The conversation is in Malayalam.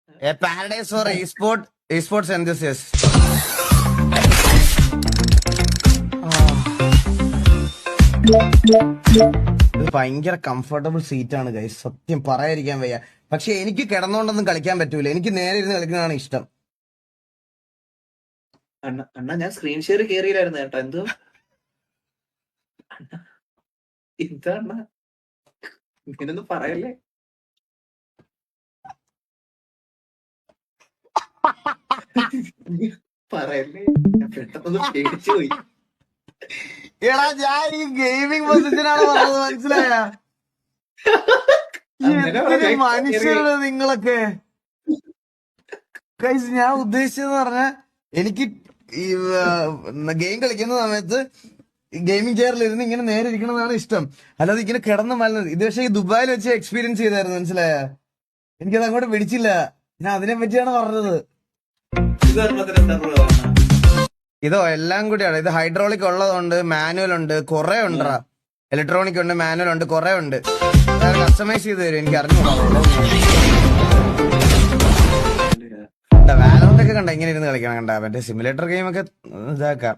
A paradise for esports enthusiasts. ഇത് ഭയങ്കര കംഫർട്ടബിൾ സീറ്റ് ആണ് ഗൈസ്, സത്യം പറയാതിരിക്കാൻ വയ്യ. പക്ഷെ എനിക്ക് കിടന്നുകൊണ്ടൊന്നും കളിക്കാൻ പറ്റൂല, എനിക്ക് നേരെ ഇരുന്ന് കളിക്കുന്നതാണ് ഇഷ്ടം. അണ്ണാ ഞാൻ സ്ക്രീൻ ഷെയർ കേറിയില്ലായിരുന്നു കേട്ടോ. എന്താ അണ്ണാ ഇങ്ങനൊന്നും പറയല്ലേ. പറയല്ലേ, ഞാൻ പെട്ടെന്ന് പേടിച്ചു പോയി. എടാ ഞാൻ ഈ ഗെയിമിംഗ് പൊസിഷനാണ് പറഞ്ഞത്, മനസ്സിലായ? മനുഷ്യരുടെ നിങ്ങളൊക്കെ ഗൈസ്. ഞാൻ ഉദ്ദേശിച്ചതെന്ന് പറഞ്ഞാൽ എനിക്ക് ഈ ഗെയിം കളിക്കുന്ന സമയത്ത് ഗെയിമിംഗ് ചെയറിൽ ഇരുന്ന് ഇങ്ങനെ നേരെ ഇരിക്കണതാണ് ഇഷ്ടം, അല്ലാതെ ഇങ്ങനെ കിടന്ന് മലന്നത്. ഇത് പക്ഷേ ഈ ദുബായിൽ വെച്ച് എക്സ്പീരിയൻസ് ചെയ്തായിരുന്നു, മനസ്സിലായ? എനിക്കത് അങ്ങോട്ട് പിടിച്ചില്ല, ഞാൻ അതിനെ പറ്റിയാണ് പറഞ്ഞത്. ഇതോ എല്ലാം കൂടിയാണ്. ഇത് ഹൈഡ്രോളിക് ഉള്ളതുണ്ട്, മാനുവൽ ഉണ്ട്, കുറെ ഉണ്ടാ. ഇലക്ട്രോണിക് ഉണ്ട്, മാനുവൽ ഉണ്ട്, കുറെ ഉണ്ട്. കസ്റ്റമൈസ് ചെയ്ത് തരും, എനിക്ക് അറിഞ്ഞൂടാ. വാലോണ്ടൊക്കെ കണ്ട ഇങ്ങനെ ഇരുന്ന് കളിക്കണം, കണ്ട മറ്റേ സിമുലേറ്റർ ഗെയിം ഒക്കെ ഇതാക്കാം.